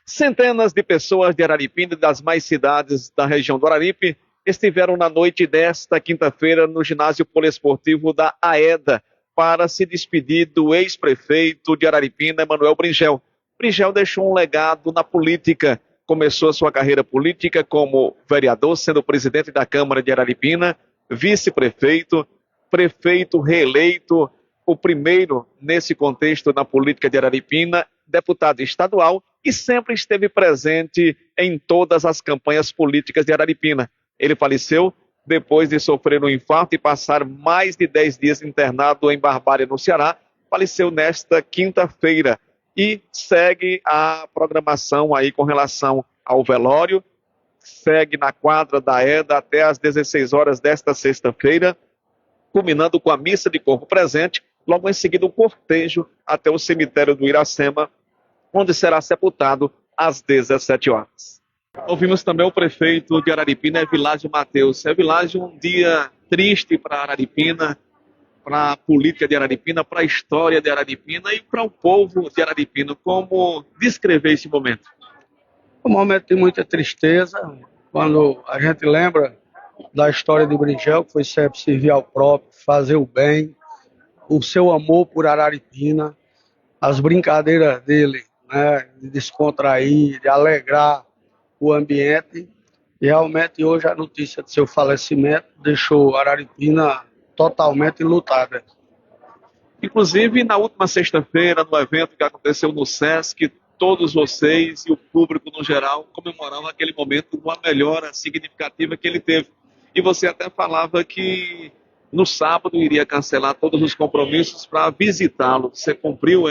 Centenas de pessoas de Araripina e das mais cidades da região do Araripe estiveram na noite desta quinta-feira no ginásio poliesportivo da AEDA para se despedir do ex-prefeito de Araripina, Emanuel Bringel. Bringel deixou um legado na política. Começou a sua carreira política como vereador, sendo presidente da Câmara de Araripina, vice-prefeito, prefeito reeleito, o primeiro nesse contexto na política de Araripina, deputado estadual e sempre esteve presente em todas as campanhas políticas de Araripina. Ele faleceu depois de sofrer um infarto e passar mais de 10 dias internado em Barbalha, no Ceará. Faleceu nesta quinta-feira e segue a programação aí com relação ao velório. Segue na quadra da EDA até às 16 horas desta sexta-feira, culminando com a missa de corpo presente, logo em seguida o cortejo até o cemitério do Iracema, onde será sepultado às 17 horas. Ouvimos também o prefeito de Araripina, Evilásio Mateus. Evilásio, um dia triste para Araripina, para a política de Araripina, para a história de Araripina e para o povo de Araripina. Como descrever esse momento? Um momento de muita tristeza, quando a gente lembra da história de Bringel, que foi sempre servir ao próprio, fazer o bem, o seu amor por Araripina, as brincadeiras dele, né, de descontrair, de alegrar o ambiente. E realmente hoje a notícia de seu falecimento deixou Araripina totalmente enlutada. Inclusive, na última sexta-feira, no evento que aconteceu no SESC, todos vocês e o público no geral comemoravam aquele momento com a melhora significativa que ele teve. E você até falava que no sábado iria cancelar todos os compromissos para visitá-lo. Você cumpriu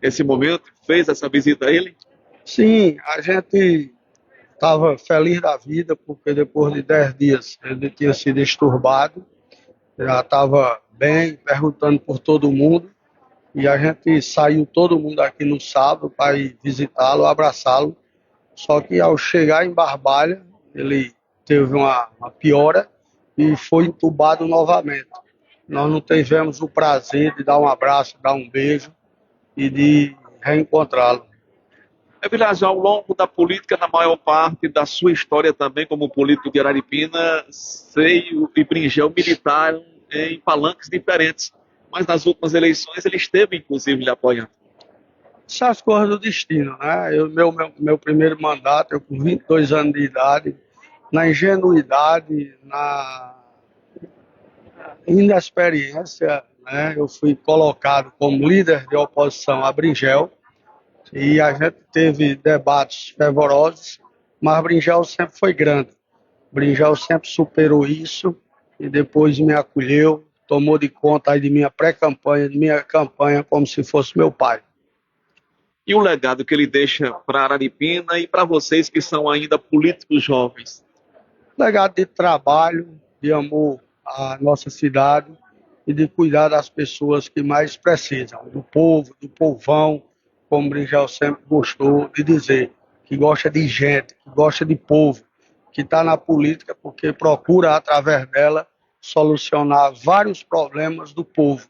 esse momento, fez essa visita a ele? Sim, a gente estava feliz da vida, porque depois de 10 dias ele tinha sido exturbado, já estava bem, perguntando por todo mundo, e a gente saiu todo mundo aqui no sábado para ir visitá-lo, abraçá-lo, só que ao chegar em Barbalha, ele teve uma piora e foi entubado novamente. Nós não tivemos o prazer de dar um abraço, dar um beijo e de reencontrá-lo. Evilásio, ao longo da política, na maior parte da sua história também como político de Araripina, Seio e Bringel militaram em palanques diferentes, mas nas últimas eleições ele esteve, inclusive, lhe apoiando. Essas coisas do destino, né? Meu primeiro mandato, eu com 22 anos de idade, na ingenuidade, na inexperiência, né? Eu fui colocado como líder de oposição a Bringel, e a gente teve debates fervorosos, mas Bringel sempre foi grande. Bringel sempre superou isso e depois me acolheu, tomou de conta aí de minha pré-campanha, de minha campanha, como se fosse meu pai. E o legado que ele deixa para Araripina e para vocês que são ainda políticos jovens? Legado de trabalho, de amor à nossa cidade e de cuidar das pessoas que mais precisam, do povo, do povão, como o Bringel sempre gostou de dizer, que gosta de gente, que gosta de povo, que está na política porque procura, através dela, solucionar vários problemas do povo.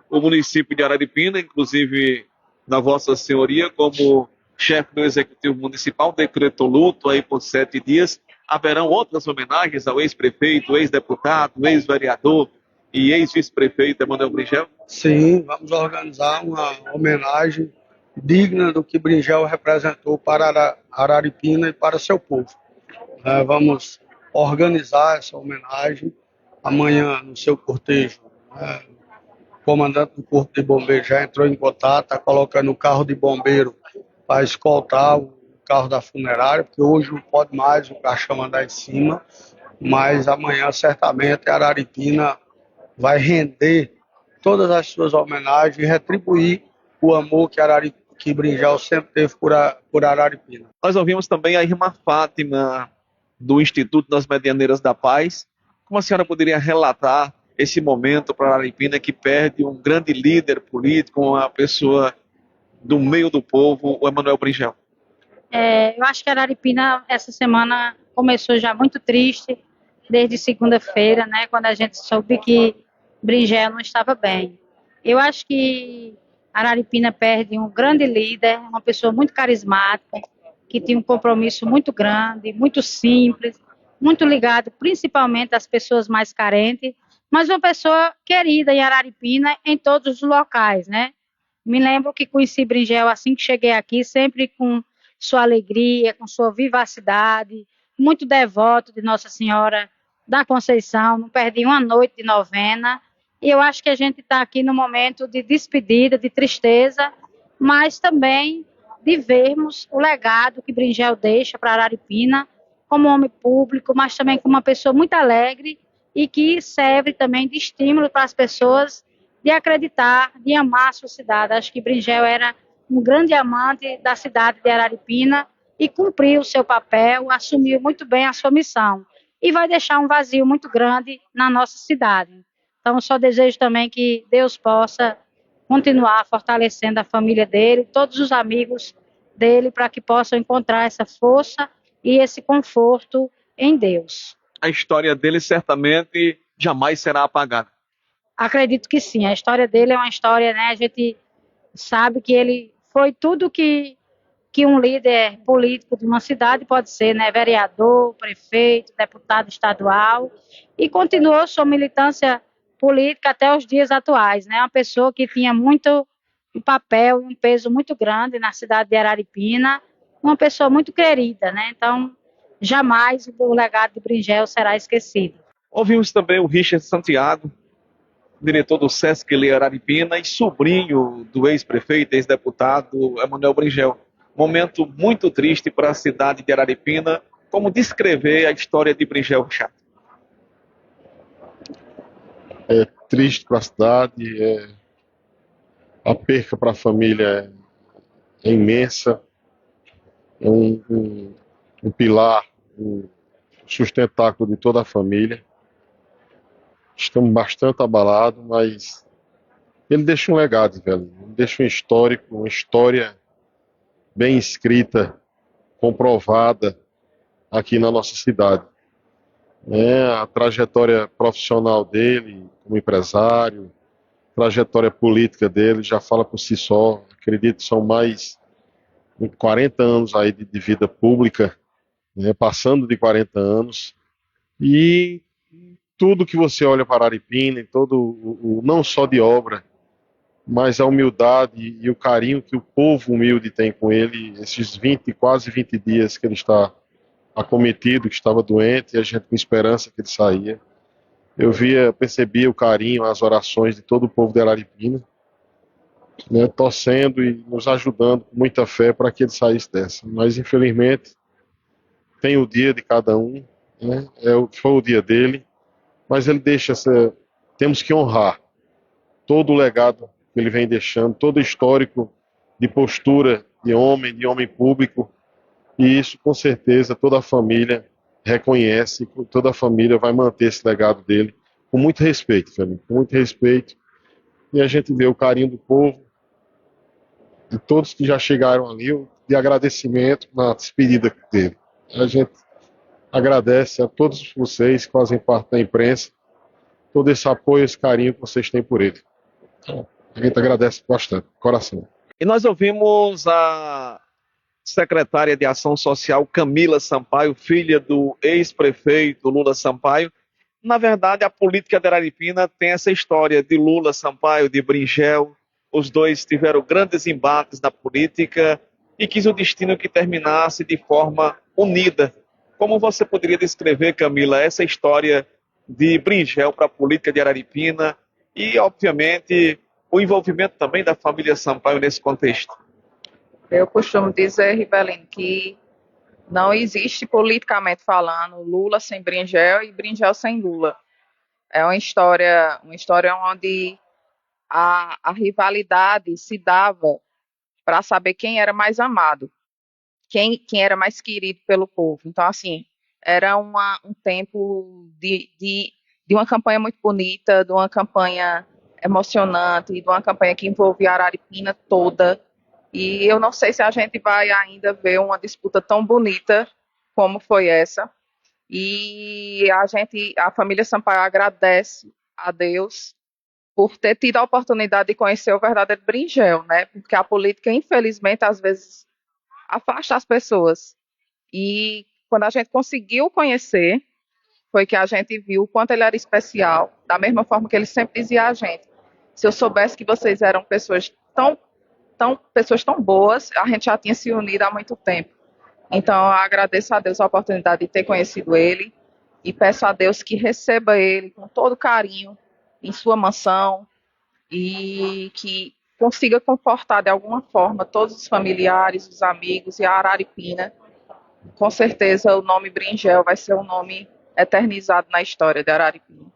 O município de Araripina, inclusive na Vossa Senhoria, como chefe do Executivo Municipal, decretou luto aí por 7 dias. Haverão outras homenagens ao ex-prefeito, ex-deputado, ex-vereador e ex-vice-prefeito Emanuel Bringel? Sim, vamos organizar uma homenagem digna do que Bringel representou para Araripina e para seu povo. Vamos organizar essa homenagem amanhã no seu cortejo. O comandante do Corpo de Bombeiros já entrou em contato, está colocando o carro de bombeiro para escoltar o carro da funerária, porque hoje não pode mais o caixão andar em cima, mas amanhã certamente a Araripina vai render todas as suas homenagens e retribuir o amor que Bringel sempre teve por Araripina. Nós ouvimos também a irmã Fátima, do Instituto das Medianeiras da Paz. Como a senhora poderia relatar esse momento para Araripina, que perde um grande líder político, uma pessoa do meio do povo, o Emanuel Bringel? Eu acho que Araripina, essa semana, começou já muito triste, desde segunda-feira, né, quando a gente soube que Bringel não estava bem. Eu acho que Araripina perde um grande líder, uma pessoa muito carismática, que tinha um compromisso muito grande, muito simples, muito ligado principalmente às pessoas mais carentes, mas uma pessoa querida em Araripina em todos os locais, né? Me lembro que conheci Bringel assim que cheguei aqui, sempre com sua alegria, com sua vivacidade, muito devoto de Nossa Senhora da Conceição, não perdi uma noite de novena. E eu acho que a gente está aqui no momento de despedida, de tristeza, mas também de vermos o legado que Bringel deixa para Araripina, como homem público, mas também como uma pessoa muito alegre e que serve também de estímulo para as pessoas de acreditar, de amar a sua cidade. Acho que Bringel era um grande amante da cidade de Araripina e cumpriu o seu papel, assumiu muito bem a sua missão e vai deixar um vazio muito grande na nossa cidade. Então, eu só desejo também que Deus possa continuar fortalecendo a família dele, todos os amigos dele, para que possam encontrar essa força e esse conforto em Deus. A história dele certamente jamais será apagada. Acredito que sim, a história dele é uma história, né? A gente sabe que ele foi tudo que um líder político de uma cidade pode ser, né? Vereador, prefeito, deputado estadual, e continuou sua militância política até os dias atuais, né? Uma pessoa que tinha muito um papel, um peso muito grande na cidade de Araripina, uma pessoa muito querida, né? Então, jamais o legado de Bringel será esquecido. Ouvimos também o Richard Santiago, diretor do Sesc Araripina e sobrinho do ex-prefeito, ex-deputado Emanuel Bringel. Momento muito triste para a cidade de Araripina. Como descrever a história de Bringel Chato? É triste para a cidade, a perca para a família é imensa, é um pilar, um sustentáculo de toda a família. Estamos bastante abalados, mas ele deixa um legado, velho. Ele deixa um histórico, uma história bem escrita, comprovada aqui na nossa cidade. A trajetória profissional dele como empresário, trajetória política dele já fala por si só. Acredito que são mais de 40 anos aí de vida pública, né, passando de 40 anos. E tudo que você olha para Araripina, não só de obra, mas a humildade e o carinho que o povo humilde tem com ele, esses quase 20 dias que ele está acometido, que estava doente, e a gente com esperança que ele saía. Percebia o carinho, as orações de todo o povo de Araripina, né, torcendo e nos ajudando com muita fé para que ele saísse dessa. Mas, infelizmente, tem o dia de cada um, né, foi o dia dele, mas ele deixa temos que honrar todo o legado que ele vem deixando, todo o histórico de postura de homem público, e isso, com certeza, toda a família reconhece, toda a família vai manter esse legado dele com muito respeito, família, com muito respeito. E a gente vê o carinho do povo, de todos que já chegaram ali, de agradecimento na despedida dele. A gente agradece a todos vocês que fazem parte da imprensa, todo esse apoio, esse carinho que vocês têm por ele. Então, a gente agradece bastante, coração. E nós ouvimos a secretária de Ação Social Camila Sampaio, filha do ex-prefeito Lula Sampaio. Na verdade, a política de Araripina tem essa história de Lula Sampaio, de Bringel. Os dois tiveram grandes embates na política e quis o destino que terminasse de forma unida. Como você poderia descrever, Camila, essa história de Bringel para a política de Araripina e, obviamente, o envolvimento também da família Sampaio nesse contexto? Eu costumo dizer, Rivelino, que não existe, politicamente falando, Lula sem Bringel e Bringel sem Lula. É uma história onde a rivalidade se dava para saber quem era mais amado, quem era mais querido pelo povo. Então, assim, era um tempo de uma campanha muito bonita, de uma campanha emocionante, de uma campanha que envolvia a Araripina toda. E eu não sei se a gente vai ainda ver uma disputa tão bonita como foi essa. E a família Sampaio agradece a Deus por ter tido a oportunidade de conhecer o verdadeiro Bringel, né? Porque a política, infelizmente, às vezes afasta as pessoas. E quando a gente conseguiu conhecer, foi que a gente viu o quanto ele era especial, da mesma forma que ele sempre dizia a gente. Se eu soubesse que vocês eram pessoas tão boas, a gente já tinha se unido há muito tempo. Então, eu agradeço a Deus a oportunidade de ter conhecido ele e peço a Deus que receba ele com todo carinho em sua mansão e que consiga confortar de alguma forma todos os familiares, os amigos e a Araripina. Com certeza o nome Bringel vai ser um nome eternizado na história de Araripina.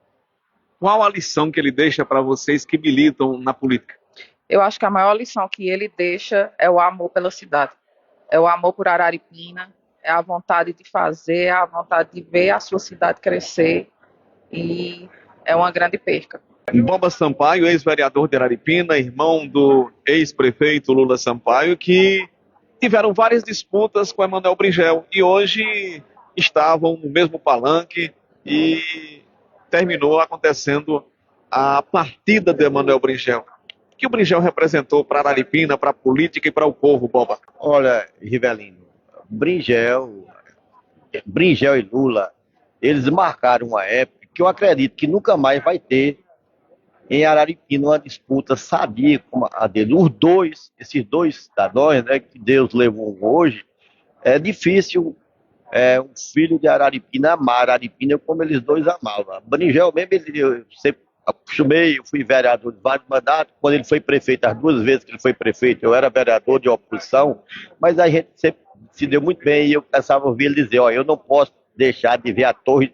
Qual a lição que ele deixa para vocês que militam na política? Eu acho que a maior lição que ele deixa é o amor pela cidade. É o amor por Araripina, é a vontade de fazer, é a vontade de ver a sua cidade crescer e é uma grande perca. Boba Sampaio, ex-vereador de Araripina, irmão do ex-prefeito Lula Sampaio, que tiveram várias disputas com Emanuel Bringel e hoje estavam no mesmo palanque e terminou acontecendo a partida de Emanuel Bringel. O que o Bringel representou para Araripina, para a política e para o povo, Boba? Olha, Rivelino, Bringel e Lula, eles marcaram uma época que eu acredito que nunca mais vai ter em Araripina uma disputa sadia como a dele. Esses dois cidadãos, né, que Deus levou um hoje, é difícil um filho de Araripina amar Araripina como eles dois amavam. Bringel mesmo, eu sempre acostumei, eu fui vereador de vários mandatos, quando ele foi prefeito, as duas vezes que ele foi prefeito, eu era vereador de oposição, mas a gente sempre se deu muito bem e eu pensava ouvir ele dizer, ó, eu não posso deixar de ver a torre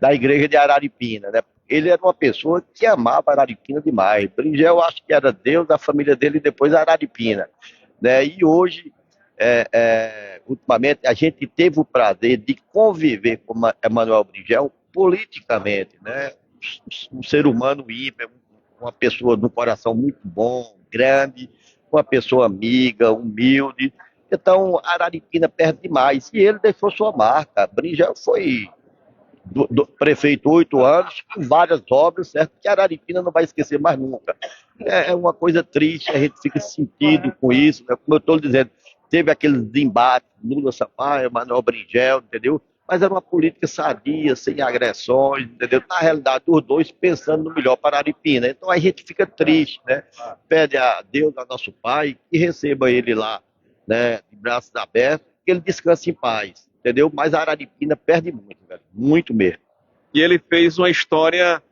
da igreja de Araripina, né? Ele era uma pessoa que amava Araripina demais. Bringel, eu acho que era Deus, a família dele e depois Araripina, né? E hoje, ultimamente, a gente teve o prazer de conviver com Emanuel Bringel politicamente, né? Um ser humano ímpar, uma pessoa de um coração muito bom, grande, uma pessoa amiga, humilde. Então, Araripina perde demais. E ele deixou sua marca. Bringel foi prefeito 8 anos, com várias obras, certo? Que Araripina não vai esquecer mais nunca. É uma coisa triste, a gente fica sentido com isso, né? Como eu estou dizendo, teve aqueles embates, Lula Sampaio, Emanuel Bringel, entendeu? Mas era uma política sadia, sem agressões, entendeu? Na realidade, os dois pensando no melhor para Araripina. Então a gente fica triste, né? Pede a Deus, a nosso Pai, que receba ele lá, né? De braços abertos, que ele descanse em paz, entendeu? Mas a Araripina perde muito, velho, muito mesmo. E ele fez uma história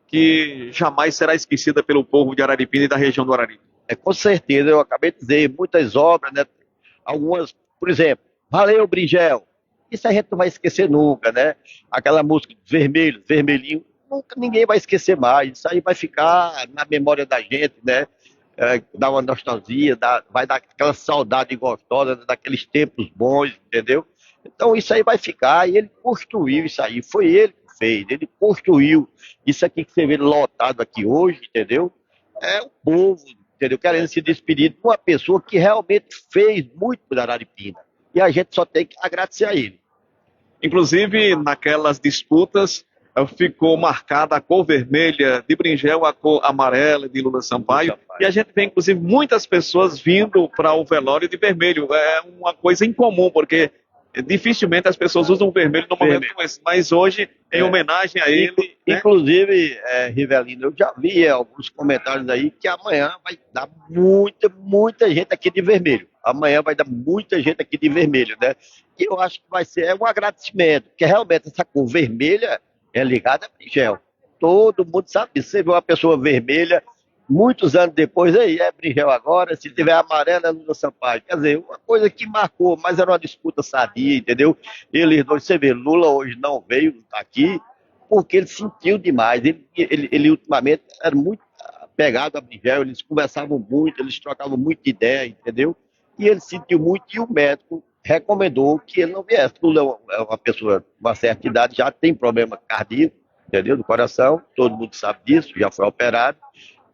que jamais será esquecida pelo povo de Araripina e da região do Araripe. Com certeza, eu acabei de dizer, muitas obras, né? Algumas, por exemplo, Valeu, Bringel. Isso a gente não vai esquecer nunca, né? Aquela música Vermelho, Vermelhinho, nunca ninguém vai esquecer mais. Isso aí vai ficar na memória da gente, né? Dá uma nostalgia, vai dar aquela saudade gostosa, né? Daqueles tempos bons, entendeu? Então isso aí vai ficar, e ele construiu isso aí, foi ele que fez, ele construiu isso aqui que você vê lotado aqui hoje, entendeu? É o povo, entendeu? Querendo se despedir de uma pessoa que realmente fez muito por Araripina. E a gente só tem que agradecer a ele. Inclusive, naquelas disputas, ficou marcada a cor vermelha de Bringel, a cor amarela de Lula Sampaio. E a gente vê, inclusive, muitas pessoas vindo para o velório de vermelho. É uma coisa incomum, porque dificilmente as pessoas usam o vermelho no momento como esse. Mas hoje, em homenagem a ele... Inclusive, Rivelino, eu já vi alguns comentários aí que amanhã vai dar muita gente aqui de vermelho. Amanhã vai dar muita gente aqui de vermelho, né? E eu acho que vai ser um agradecimento, porque realmente essa cor vermelha é ligada a Bringel. Todo mundo sabe disso. Você vê uma pessoa vermelha, muitos anos depois, aí é Bringel agora, se tiver amarela é Lula Sampaio. Quer dizer, uma coisa que marcou, mas era uma disputa sadia, entendeu? Eles dois, você vê, Lula hoje não veio aqui, porque ele sentiu demais. Ele ultimamente era muito pegado a Bringel, eles conversavam muito, eles trocavam muita ideia, entendeu? E ele sentiu muito, e o médico recomendou que ele não viesse. Lula é uma pessoa de uma certa idade, já tem problema cardíaco, entendeu? Do coração, todo mundo sabe disso, já foi operado,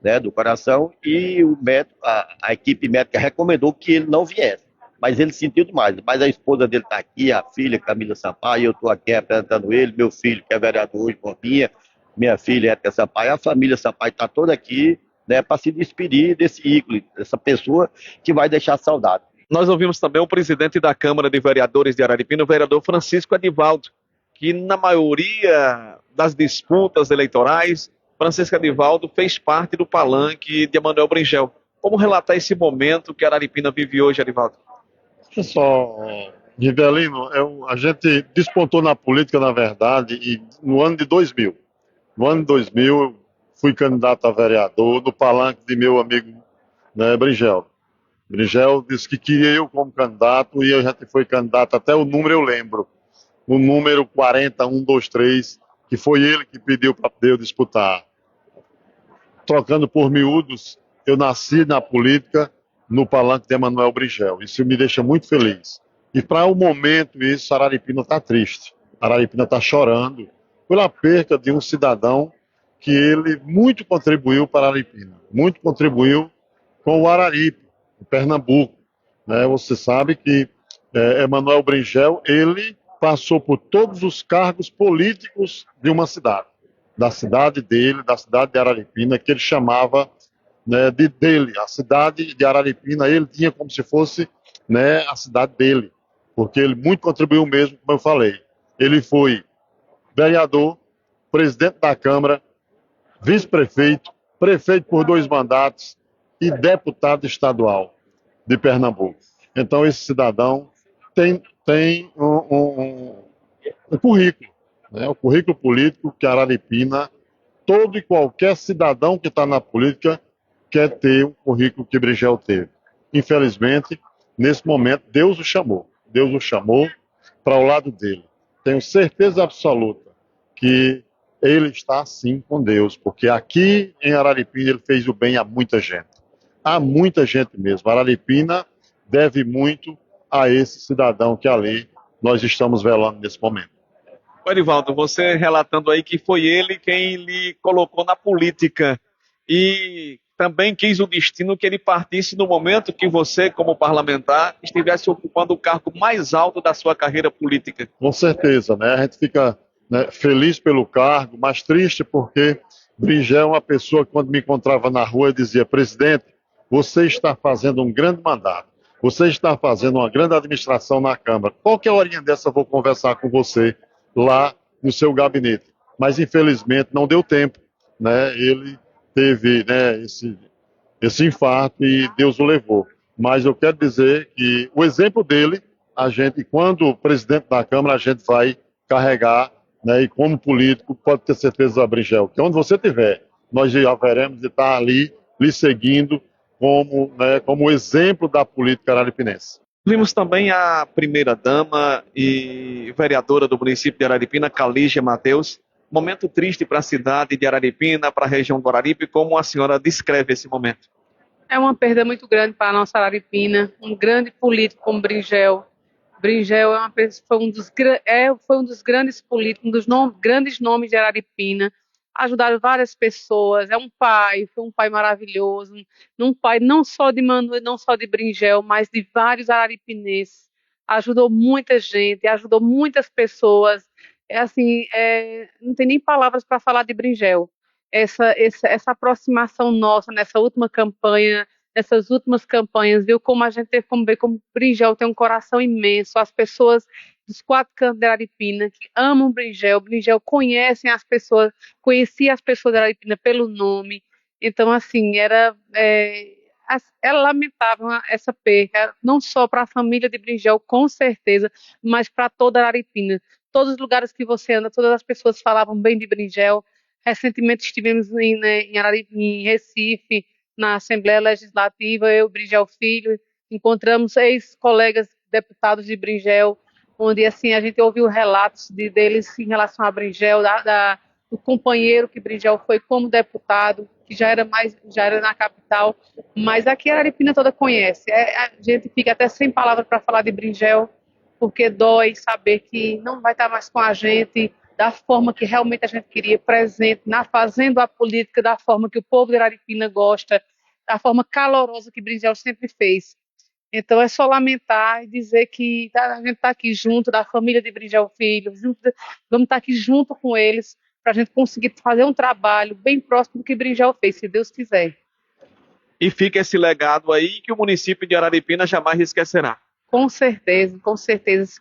né, do coração, e o médico, a equipe médica recomendou que ele não viesse. Mas ele sentiu demais. Mas a esposa dele está aqui, a filha Camila Sampaio, eu estou aqui representando ele, meu filho, que é vereador hoje, Bombinha, minha filha Ética Sampaio, a família Sampaio está toda aqui, né, para se despedir desse ícone, dessa pessoa que vai deixar saudade. Nós ouvimos também o presidente da Câmara de Vereadores de Araripina, o vereador Francisco Edivaldo, que na maioria das disputas eleitorais, Francisco Edivaldo fez parte do palanque de Emanuel Bringel. Como relatar esse momento que Araripina vive hoje, Edivaldo? Pessoal, Rivelino, a gente despontou na política, na verdade, no ano de 2000. No ano de 2000, eu fui candidato a vereador no palanque de meu amigo, né, Bringel. Bringel disse que queria eu como candidato e a gente foi candidato até o número, eu lembro. O número 40123, que foi ele que pediu para eu disputar. Trocando por miúdos, eu nasci na política no palanque de Emanuel Bringel. Isso me deixa muito feliz. E para o momento, isso, Araripina está triste. Araripina está chorando pela perda de um cidadão que ele muito contribuiu para Araripina. Muito contribuiu com o Araripe, em Pernambuco. Né? Você sabe que Emanuel Bringel, ele passou por todos os cargos políticos de uma cidade. Da cidade dele, da cidade de Araripina, que ele chamava, né, dele. A cidade de Araripina, ele tinha como se fosse, né, a cidade dele, porque ele muito contribuiu mesmo, como eu falei. Ele foi vereador, presidente da Câmara, vice-prefeito, prefeito por 2 mandatos e deputado estadual de Pernambuco. Então, esse cidadão tem um currículo, né, o currículo político que Araripina, todo e qualquer cidadão que está na política quer ter o currículo que Bringel teve. Infelizmente, nesse momento, Deus o chamou. Deus o chamou para o lado dele. Tenho certeza absoluta que ele está sim com Deus, porque aqui em Araripina ele fez o bem a muita gente. Há muita gente mesmo. Araripina deve muito a esse cidadão que ali nós estamos velando nesse momento. Edivaldo, você relatando aí que foi ele quem lhe colocou na política e também quis o destino que ele partisse no momento que você, como parlamentar, estivesse ocupando o cargo mais alto da sua carreira política. Com certeza, né? A gente fica, né, feliz pelo cargo, mas triste porque Bringel é uma pessoa que quando me encontrava na rua dizia: presidente, você está fazendo um grande mandato, você está fazendo uma grande administração na Câmara. Qualquer horinha dessa eu vou conversar com você lá no seu gabinete. Mas infelizmente não deu tempo, né? Ele teve, né, esse infarto e Deus o levou. Mas eu quero dizer que o exemplo dele, a gente, quando presidente da Câmara, a gente vai carregar, né, e como político, pode ter certeza, Bringel, que onde você estiver, nós já veremos de estar ali, lhe seguindo como, né, como exemplo da política araripinense. Vimos também a primeira-dama e vereadora do município de Araripina, Calígia Mateus. Momento triste para a cidade de Araripina, para a região do Araripe. Como a senhora descreve esse momento? É uma perda muito grande para a nossa Araripina, um grande político como Bringel. Bringel foi um dos grandes políticos, grandes nomes de Araripina, ajudaram várias pessoas, foi um pai maravilhoso, um pai não só de Manuel, não só de Bringel, mas de vários araripinenses, ajudou muita gente, ajudou muitas pessoas, não tem nem palavras para falar de Bringel. Essa aproximação nossa nessas últimas campanhas, viu como a gente teve como ver como Bringel tem um coração imenso, as pessoas dos 4 cantos de Araripina que amam Bringel conhecia as pessoas de Araripina pelo nome, então assim, era lamentável essa perda, não só para a família de Bringel, com certeza, mas para toda a Araripina. Todos os lugares que você anda, todas as pessoas falavam bem de Bringel. Recentemente estivemos em Recife, na Assembleia Legislativa, eu, Bringel Filho, encontramos ex-colegas deputados de Bringel, onde assim a gente ouviu relatos deles em relação a Bringel, do companheiro que Bringel foi como deputado, que já era na capital, mas aqui a Araripina toda conhece. A gente fica até sem palavras para falar de Bringel, porque dói saber que não vai estar mais com a gente da forma que realmente a gente queria, presente, fazendo a política da forma que o povo de Araripina gosta, da forma calorosa que Bringel sempre fez. Então é só lamentar e dizer que a gente está aqui junto, da família de Bringel Filho, vamos estar aqui junto com eles, para a gente conseguir fazer um trabalho bem próximo do que Brinjel fez, se Deus quiser. E fica esse legado aí que o município de Araripina jamais esquecerá. Com certeza, com certeza.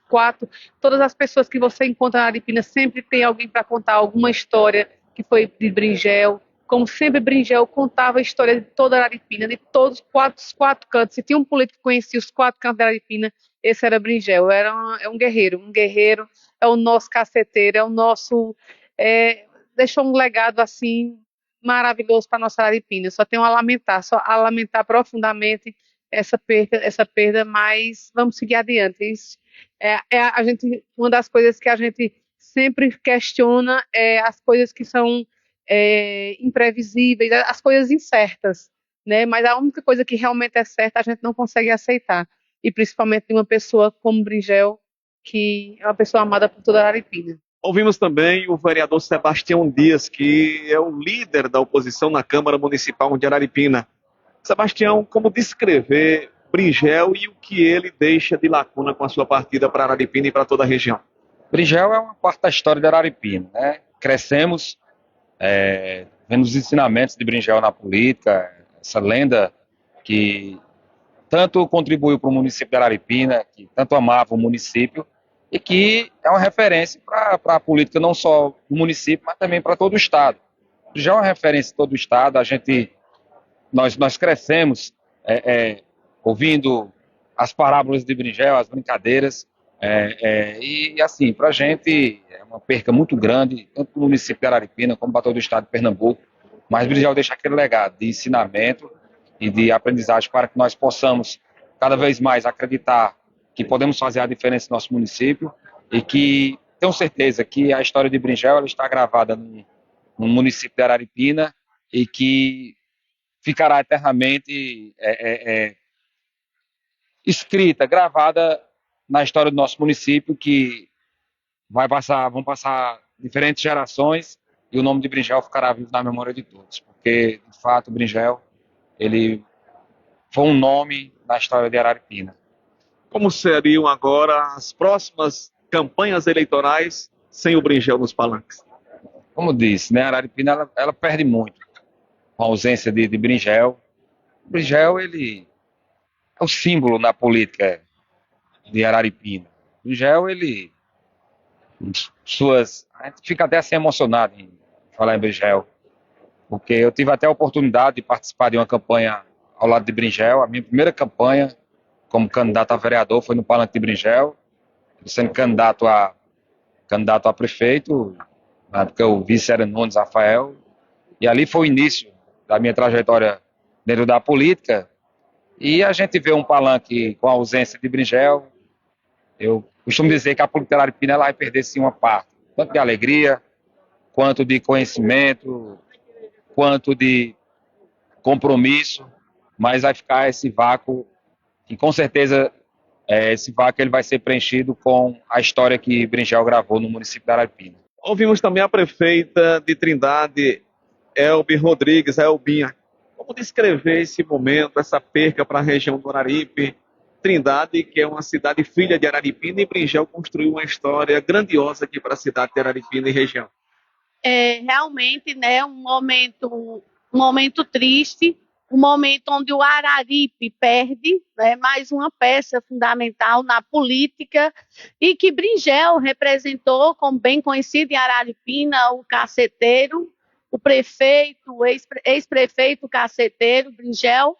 Todas as pessoas que você encontra na Aripina sempre tem alguém para contar alguma história que foi de Bringel. Como sempre, Bringel contava a história de toda a Aripina, de todos os quatro cantos. Se tinha um político que conhecia os quatro cantos da Aripina, esse era Bringel. É um guerreiro, é o nosso caceteiro, é o nosso. Deixou um legado assim maravilhoso para a nossa Aripina. Só só a lamentar profundamente essa perda, mas vamos seguir adiante. Isso uma das coisas que a gente sempre questiona é as coisas que são imprevisíveis, as coisas incertas, né? Mas a única coisa que realmente é certa a gente não consegue aceitar, e principalmente de uma pessoa como Bringel, que é uma pessoa amada por toda a Aripina. Ouvimos também o vereador Sebastião Dias, que é o líder da oposição na Câmara Municipal de Araripina. Sebastião, como descrever Bringel e o que ele deixa de lacuna com a sua partida para Araripina e para toda a região? Bringel é uma parte da história de Araripina, né? Crescemos vendo os ensinamentos de Bringel na política, essa lenda que tanto contribuiu para o município de Araripina, que tanto amava o município, e que é uma referência para a política não só do município, mas também para todo o estado. Bringel é uma referência em todo o estado. Nós crescemos ouvindo as parábolas de Bringel, as brincadeiras, e assim, para a gente é uma perca muito grande, tanto para o município de Araripina como para todo o estado de Pernambuco, mas Bringel deixa aquele legado de ensinamento e de aprendizagem para que nós possamos cada vez mais acreditar que podemos fazer a diferença no nosso município, e que tenho certeza que a história de Bringel ela está gravada no município de Araripina e que ficará eternamente escrita, gravada na história do nosso município, que vão passar diferentes gerações e o nome de Bringel ficará vivo na memória de todos, porque, de fato, Bringel, ele foi um nome na história de Araripina. Como seriam agora as próximas campanhas eleitorais sem o Bringel nos palanques? Como disse, né, Araripina ela perde muito com a ausência de Bringel. Bringel, ele é o símbolo na política de Araripina. Bringel, ele... A gente fica até assim emocionado em falar em Bringel, porque eu tive até a oportunidade de participar de uma campanha ao lado de Bringel. A minha primeira campanha como candidato a vereador foi no Palanque de Bringel, sendo candidato a prefeito, na época o vice era Nunes Rafael, e ali foi o início da minha trajetória dentro da política. E a gente vê um palanque com a ausência de Bringel. Eu costumo dizer que a política de Araripina ela vai perder sim uma parte, tanto de alegria, quanto de conhecimento, quanto de compromisso, mas vai ficar esse vácuo, e com certeza esse vácuo ele vai ser preenchido com a história que Bringel gravou no município de Araripina. Ouvimos também a prefeita de Trindade, Elbi Rodrigues, Elbinha. Como descrever esse momento, essa perca para a região do Araripe? Trindade, que é uma cidade filha de Araripina, e Bringel construiu uma história grandiosa aqui para a cidade de Araripina e região. É realmente, né, um momento triste, um momento onde o Araripe perde, né, mais uma peça fundamental na política, e que Bringel representou, como bem conhecido em Araripina, o caceteiro, o prefeito, o ex-prefeito caceteiro, Bringel.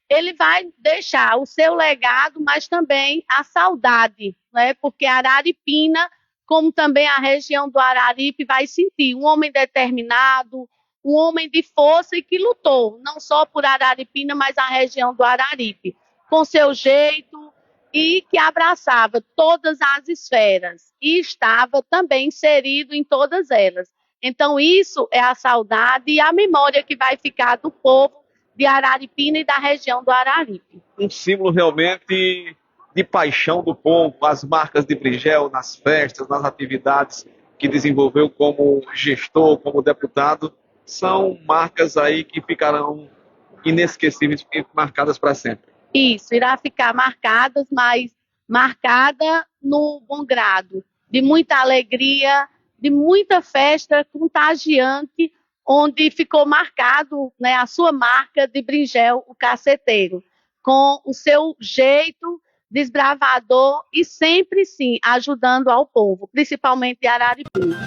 Ele vai deixar o seu legado, mas também a saudade, né? Porque Araripina, como também a região do Araripe, vai sentir um homem determinado, um homem de força e que lutou, não só por Araripina, mas a região do Araripe, com seu jeito, e que abraçava todas as esferas e estava também inserido em todas elas. Então isso é a saudade e a memória que vai ficar do povo de Araripina e da região do Araripe. Um símbolo realmente de paixão do povo, as marcas de Bringel nas festas, nas atividades que desenvolveu como gestor, como deputado, são marcas aí que ficarão inesquecíveis, marcadas para sempre. Isso, irá ficar marcada no bom grado, de muita alegria, de muita festa contagiante, onde ficou marcado, né, a sua marca de Bringel, o caceteiro, com o seu jeito desbravador e sempre, sim, ajudando ao povo, principalmente de Araripina.